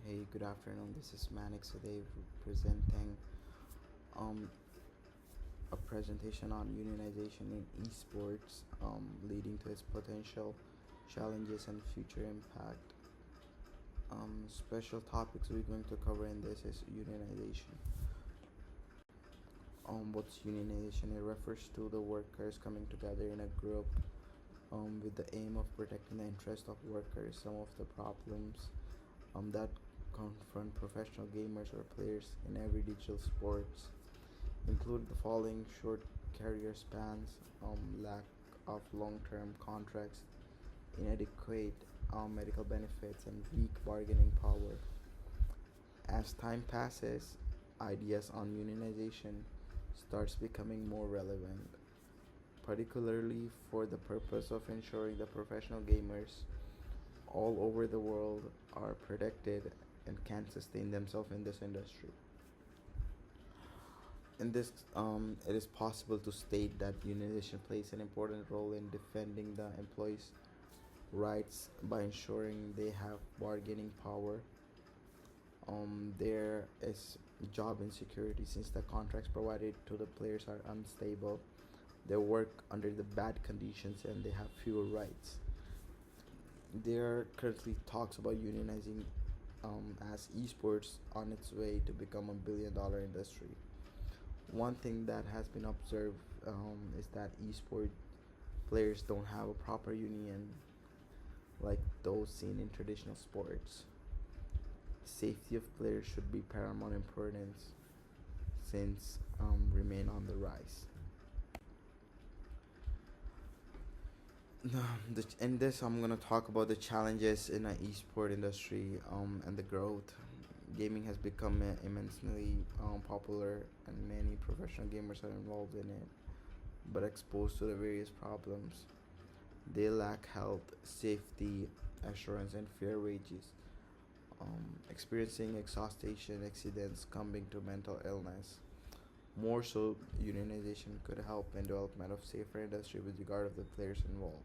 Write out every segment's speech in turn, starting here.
Hey, good afternoon. This is Manix today presenting um, a presentation on unionization in esports, leading to its potential challenges and future impact. Special topics we're going to cover in this is unionization. What's unionization? It refers to the workers coming together in a group with the aim of protecting the interest of workers. Some of the problems that confront professional gamers or players in every digital sports include the following: short career spans, lack of long-term contracts, inadequate medical benefits, and weak bargaining power. As time passes, ideas on unionization starts becoming more relevant, particularly for the purpose of ensuring that professional gamers all over the world are protected and can sustain themselves in this industry. In this, it is possible to state that unionization plays an important role in defending the employees' rights by ensuring they have bargaining power. There is job insecurity since the contracts provided to the players are unstable. They work under the bad conditions and they have fewer rights. There are currently talks about unionizing as esports on its way to become $1 billion industry. One thing that has been observed is that esport players don't have a proper union like those seen in traditional sports. Safety of players should be paramount importance since remain on the rise. In this, I'm gonna talk about the challenges in the esport industry and the growth. Gaming has become immensely popular, and many professional gamers are involved in it, but exposed to the various problems. They lack health, safety, assurance, and fair wages. Experiencing exhaustion, accidents, coming to mental illness. More so, unionization could help in development of safer industry with regard of the players involved.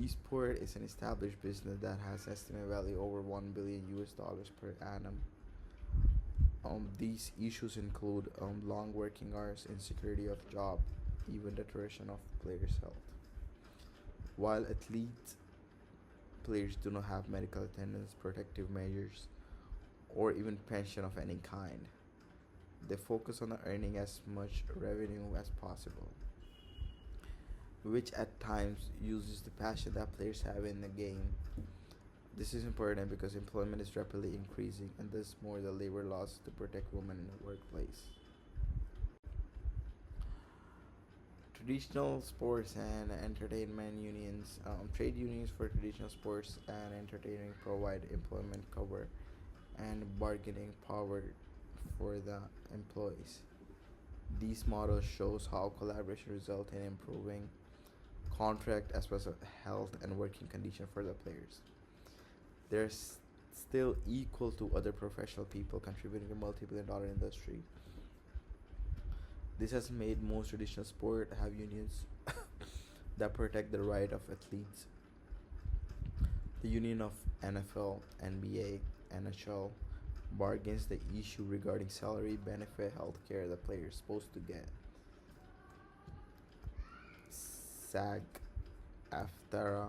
Esport is an established business that has estimated value over $1 billion per annum. These issues include long working hours, insecurity of job, even deterioration of players' health. While elite players do not have medical attendance, protective measures, or even pension of any kind, they focus on earning as much revenue as possible, which at times uses the passion that players have in the game. This is important because employment is rapidly increasing and thus more the labor laws to protect women in the workplace. Traditional sports and entertainment unions, trade unions for traditional sports and entertainment provide employment cover and bargaining power for the employees. These models shows how collaboration results in improving contract as well as health and working condition for the players. They're still equal to other professional people contributing to multi-billion-dollar industry. This has made most traditional sport have unions that protect the right of athletes. The union of NFL, NBA, NHL bargains the issue regarding salary, benefit, healthcare the player is supposed to get. SAG, AFTERA,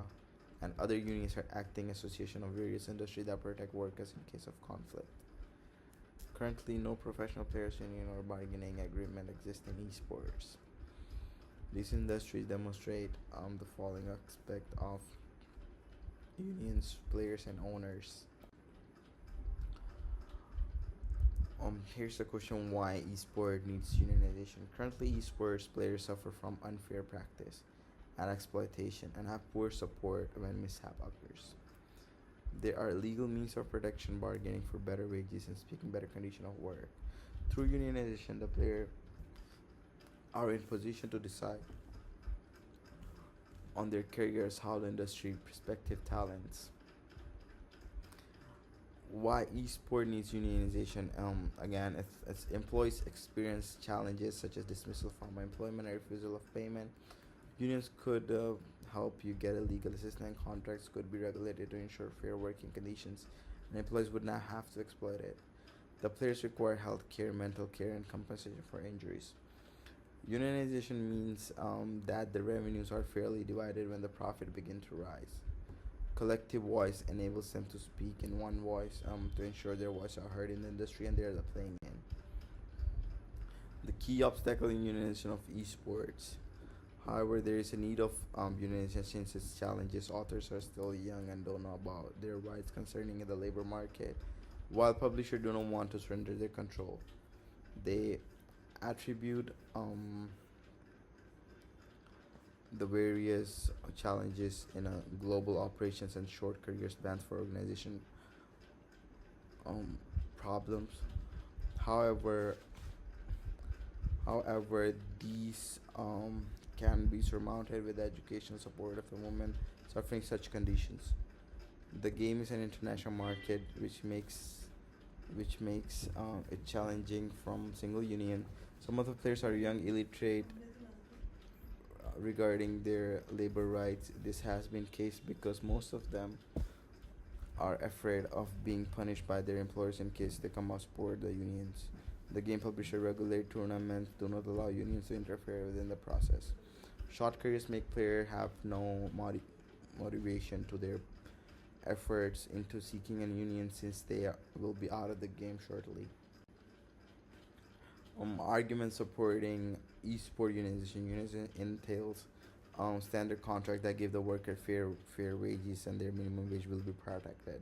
and other unions are acting association of various industries that protect workers in case of conflict. Currently, no professional players union or bargaining agreement exists in esports. These industries demonstrate the following aspect of unions, players, and owners. Here's the question: why esport needs unionization? Currently, esports players suffer from unfair practice and exploitation and have poor support when mishap occurs. There are legal means of protection, bargaining for better wages, and speaking better condition of work. Through unionization, the player are in position to decide on their careers, how the industry prospective talents. Why esport needs unionization? Again, if employees experience challenges such as dismissal from employment or refusal of payment, unions could help you get a legal assistance. Contracts could be regulated to ensure fair working conditions and employees would not have to exploit it. The players require health care, mental care, and compensation for injuries. Unionization means that the revenues are fairly divided when the profit begins to rise. Collective voice enables them to speak in one voice to ensure their voices are heard in the industry and they are the playing in. The key obstacle in unionization of esports. However, there is a need of unionization since its challenges. Authors are still young and don't know about their rights concerning the labor market, while publishers do not want to surrender their control. They attribute the various challenges in a global operations and short career spans for organization um, problems. However, However, these can be surmounted with the educational support of the women suffering such conditions. The game is an international market, which makes it challenging from single union. Some of the players are young, illiterate regarding their labor rights. This has been case because most of them are afraid of being punished by their employers in case they come out support the unions. The game publisher regulate tournaments do not allow unions to interfere within the process. Short careers make players have no motivation to their efforts into seeking a union since will be out of the game shortly. Arguments supporting esport unionization. Unionization entails standard contract that give the worker fair wages and their minimum wage will be protected.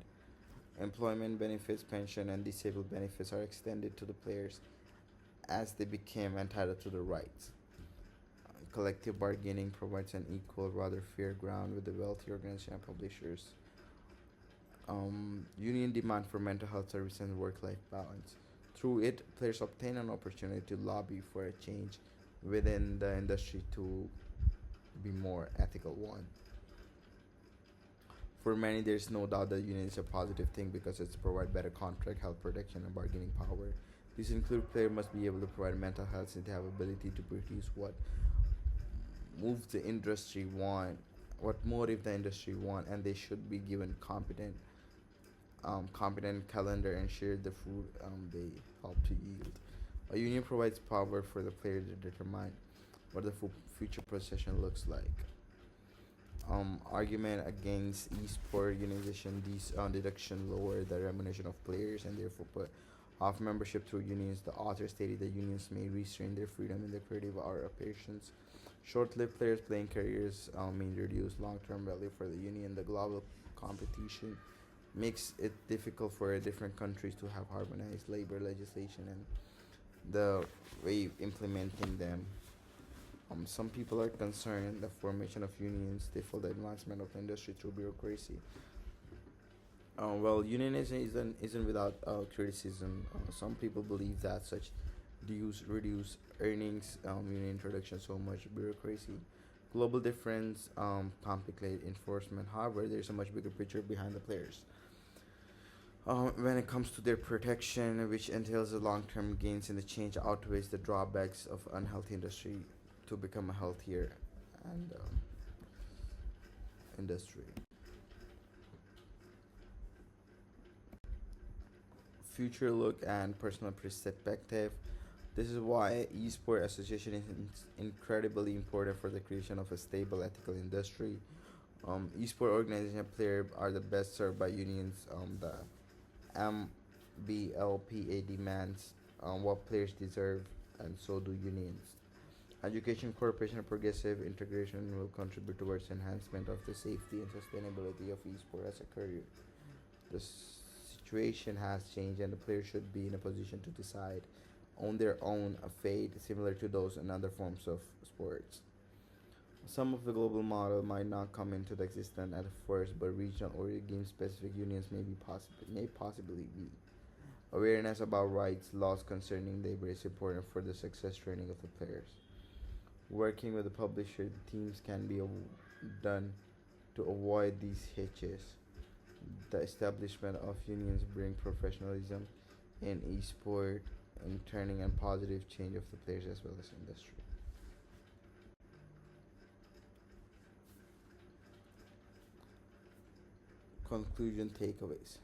Employment benefits, pension, and disabled benefits are extended to the players as they became entitled to the rights. Collective bargaining provides an equal, rather fair ground with the wealthy organization and publishers. Union demand for mental health services and work-life balance. Through it, players obtain an opportunity to lobby for a change within the industry to be more ethical one. For many, there is no doubt that union is a positive thing because it's provide better contract, health protection, and bargaining power. These include players must be able to provide mental health since they have ability to produce moves the industry want, what motive the industry want, and they should be given competent calendar and share the food they help to yield. A union provides power for the player to determine what the future procession looks like. Argument against esport unionization. These deduction lower the remuneration of players and therefore put off membership through unions. The author stated that unions may restrain their freedom in the creative art operations. Short-lived players playing careers may reduce long-term value for the union. The global competition makes it difficult for different countries to have harmonized labor legislation and the way implementing them. Some people are concerned the formation of unions stifle the advancement of the industry through bureaucracy. Well, unionism isn't without criticism. Some people believe that such dues reduce earnings, union introduction so much bureaucracy. Global difference complicate enforcement. However, there's a much bigger picture behind the players. When it comes to their protection, which entails the long-term gains in the change, outweighs the drawbacks of unhealthy industry to become a healthier and industry. Future look and personal perspective. This is why eSport Association is incredibly important for the creation of a stable, ethical industry. Esport organization players are the best served by unions. The MBLPA demands what players deserve, and so do unions. Education, cooperation, and progressive integration will contribute towards enhancement of the safety and sustainability of esport as a career. The situation has changed, and the players should be in a position to decide on their own a fate similar to those in other forms of sports. Some of the global model might not come into existence at first, but regional or game-specific unions may possibly be. Awareness about rights, laws concerning labor is important for the success training of the players. Working with the publisher, teams can be done to avoid these hitches. The establishment of unions bring professionalism in esport and turning and positive change of the players as well as industry. Conclusion takeaways.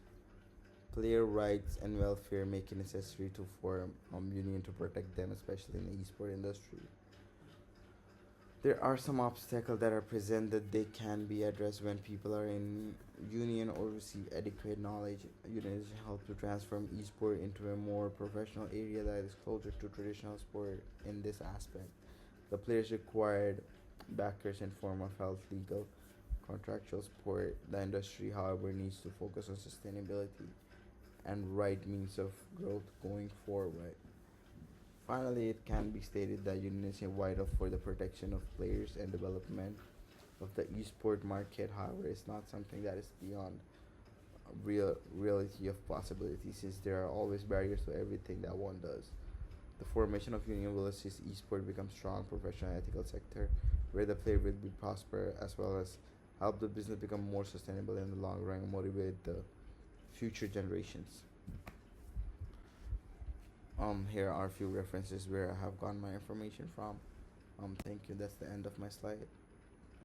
Player rights and welfare make it necessary to form union to protect them, especially in the esport industry. There are some obstacles that are present that they can be addressed when people are in union or receive adequate knowledge. Unionization helps to transform esport into a more professional area that is closer to traditional sport in this aspect. The players required backers in form of health, legal, contractual support. The industry, however, needs to focus on sustainability and right means of growth going forward. Finally, it can be stated that unionism is vital for the protection of players and development of the esport market. However, it's not something that is beyond reality of possibility, since there are always barriers to everything that one does. The formation of union will assist esport become strong, professional, and ethical sector where the player will be prosper, as well as help the business become more sustainable in the long run and motivate the future generations. Here are a few references where I have gotten my information from. Thank you. That's the end of my slide.